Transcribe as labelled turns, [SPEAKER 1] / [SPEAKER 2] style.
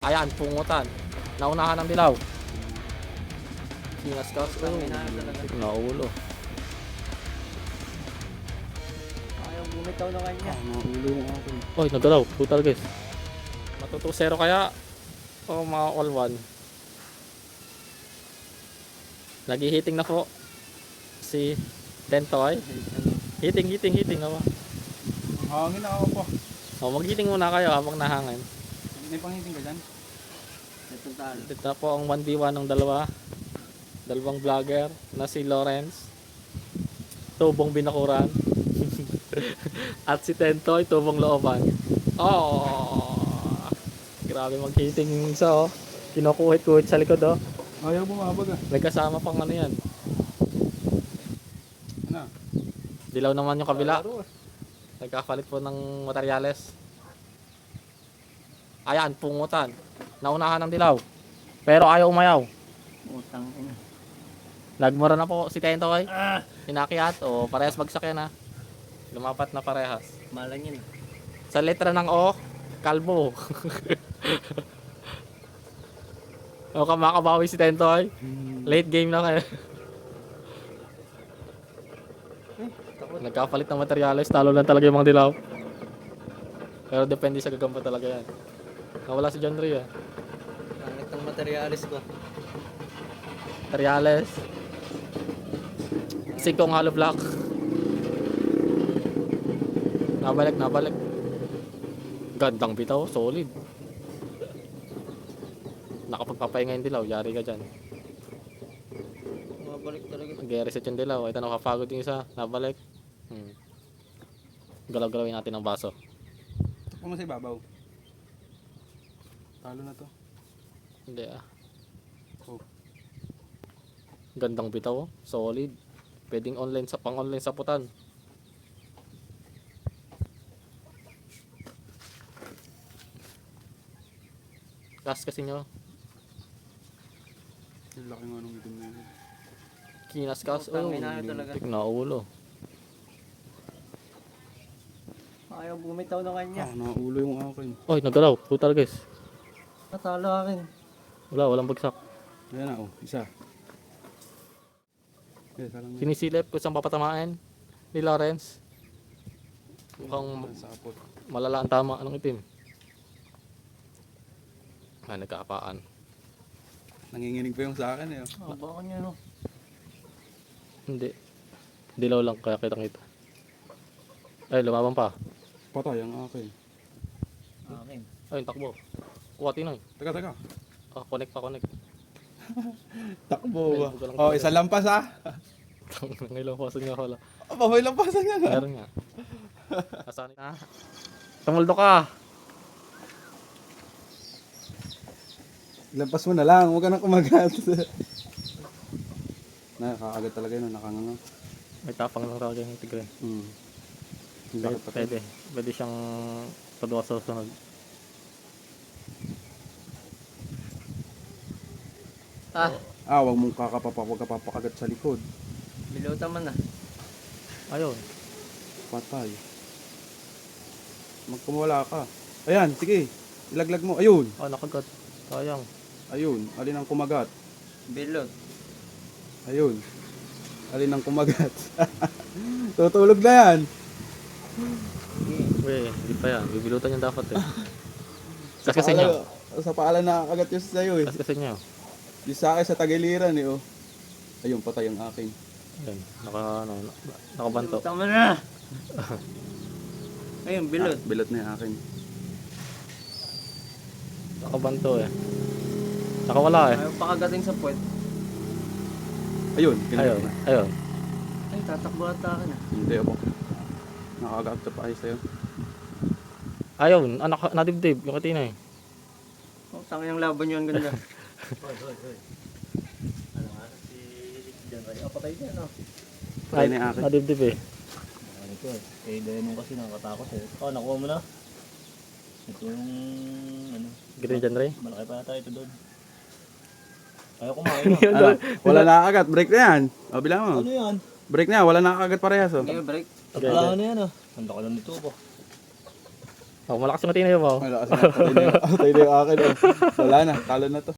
[SPEAKER 1] Ayan, pungutan. Naunahan ng dilaw. Sinaskas ko. Naulo.
[SPEAKER 2] Ayaw bumitaw na kanya.
[SPEAKER 3] Naulo yung akin.
[SPEAKER 1] Oy, nagalaw. Total guys. Matuto 0 kaya? O mga all 1. Nag-hitting na po. Si Tentoy. Hitting naman.
[SPEAKER 3] Hangin ako po.
[SPEAKER 1] O, mag-hitting muna kayo habang nahangin.
[SPEAKER 3] May pangiting ka dyan?
[SPEAKER 2] Itong talo.
[SPEAKER 1] Ito na po ang 1v1 ng dalawang vlogger na si Lawrence, tubong binakuran, at si Tentoy, tubong looban. Oh, grabe mag-hitting sa kinukuhit-kuhit sa likod oh.
[SPEAKER 3] Ayaw bumabag ah.
[SPEAKER 1] May kasama pang ano yan.
[SPEAKER 3] Ano?
[SPEAKER 1] Dilaw naman yung kabila. Nagkakapalit po ng materyales. Ayan, pungutan. Naunahan ng dilaw. Pero ayaw umayaw.
[SPEAKER 2] Utang ina.
[SPEAKER 1] Nagmura na po si Tentoy. Inakyat o parehas bagsak yan ha. Lumapat na parehas.
[SPEAKER 2] Malan yun.
[SPEAKER 1] Sa letra ng O, kalbo. O makabawi si Tentoy. Late game na kayo. Nagkapalit ng materyales, talo lang talaga yung mga dilaw. Pero depende sa gagamba talaga yan. Nawala si John Ray ah.
[SPEAKER 2] Pangit ng materialis ko.
[SPEAKER 1] Materiales. Singkong hollow block. Nabalik. Gandang bitaw, solid. Nakapagpapahinga yung dilaw, yari ka dyan.
[SPEAKER 2] Mabalik talaga.
[SPEAKER 1] Nag-reset yung dilaw, ito nakapagod yung isa, nabalik. Galaw-galawin natin ang baso.
[SPEAKER 3] Kung sa ibabaw. Talo na to.
[SPEAKER 1] Hindi ah.
[SPEAKER 3] Oh.
[SPEAKER 1] Gandang bitaw, solid. Pwedeng online sa pang-online sa putan. Last kasi nyo,
[SPEAKER 3] Yung laki ng anong itim na yun.
[SPEAKER 1] kinaskas.
[SPEAKER 2] Utang ina talaga.
[SPEAKER 1] Naulo.
[SPEAKER 2] Ayaw bumitaw na kanya.
[SPEAKER 3] Naulo yung akin.
[SPEAKER 1] Oy, nagalaw. Total guys.
[SPEAKER 2] Natalo akin.
[SPEAKER 1] Walang bagsak.
[SPEAKER 3] Ayan na oh, isa. Salang na.
[SPEAKER 1] Sinisilip ko saan papatamaan ni Lawrence. Mukhang
[SPEAKER 3] Sapot.
[SPEAKER 1] malala ang tama. Anong itim? Nagkaapaan.
[SPEAKER 3] Nanginginig pa yung sa akin eh.
[SPEAKER 2] Oh, baka niya no.
[SPEAKER 1] Hindi. Dilaw lang kaya kitang ito. Ay, lumaban pa.
[SPEAKER 3] Patay ang akin.
[SPEAKER 2] Akin.
[SPEAKER 1] Ay, takbo. Kuha tinoy.
[SPEAKER 3] Teka.
[SPEAKER 1] Ah, connect.
[SPEAKER 3] Takbo ba?
[SPEAKER 1] Ay, lang
[SPEAKER 3] Oh,
[SPEAKER 1] talaga.
[SPEAKER 3] isa lampas ah.
[SPEAKER 1] Ngayon pasan nga pala.
[SPEAKER 3] May lampasan yan ah.
[SPEAKER 1] Meron nga. Asan na? Tumuldo ka.
[SPEAKER 3] Lampas mo na lang, huwag ka na kumagat. Nakakagat talaga yun, nakanganga.
[SPEAKER 1] May tapang lang talaga yung tigre. Pwede siyang padua sa sunod.
[SPEAKER 3] Huwag mong huwag ka papakagat sa likod.
[SPEAKER 2] Biluta man na.
[SPEAKER 1] Ayun.
[SPEAKER 3] Patay. Magkumawala ka. Ayan, sige. Ilaglag mo. Ayun.
[SPEAKER 1] Ah, nakagat. Sayang.
[SPEAKER 3] Ayun. Alin ang kumagat?
[SPEAKER 2] Bilot.
[SPEAKER 3] Ayun. Alin ang kumagat? Tutulog na yan.
[SPEAKER 1] Weh, hindi pa yan. Bibilutan yan dapat eh. Kasi nyo.
[SPEAKER 3] Sa paalan nakakagat yun sa'yo eh.
[SPEAKER 1] Kasi nyo.
[SPEAKER 3] Yung sa akin sa tagiliran eh oh. Ayun, patay ang akin.
[SPEAKER 1] Ayun. Nakabanto.
[SPEAKER 2] Tama na. Ayun, bilot.
[SPEAKER 3] Bilot na yung akin.
[SPEAKER 1] Nakabanto eh. Nakawala eh.
[SPEAKER 2] Ayaw pakagating sa puwet.
[SPEAKER 3] Ayun,
[SPEAKER 1] Ayun. Ayun.
[SPEAKER 2] Ay, tatakbo ata akin ah.
[SPEAKER 3] Hindi ako. Nakakagat sa pahay sa'yo.
[SPEAKER 1] Ayun. Nadibdib. Yung katina eh.
[SPEAKER 2] Oh, tangin ang laban niyo, ang ganda.
[SPEAKER 4] Patay niya, no?
[SPEAKER 3] Patay na yung akin.
[SPEAKER 1] Nadibdib eh.
[SPEAKER 4] Ano ko eh. Eh, dahil nung kasi nakakatakot eh. Oh, nakuha mo na. Ito yung, ano,
[SPEAKER 1] Green dyan Ray.
[SPEAKER 4] malaki pa yata ito doon. Ayaw kumain na.
[SPEAKER 3] Ano? Wala nakakagat. Break na yan. O, bilang mo.
[SPEAKER 4] Ano yan?
[SPEAKER 3] Break na yan. Wala nakakagat parehas oh.
[SPEAKER 2] Sige, break.
[SPEAKER 4] Wala na yan ah. Handa ka lang nito po.
[SPEAKER 1] Oh, malakas yung matinayo mo.
[SPEAKER 3] Wala kasi patay na yung akin. Oh. Wala na, talo na to.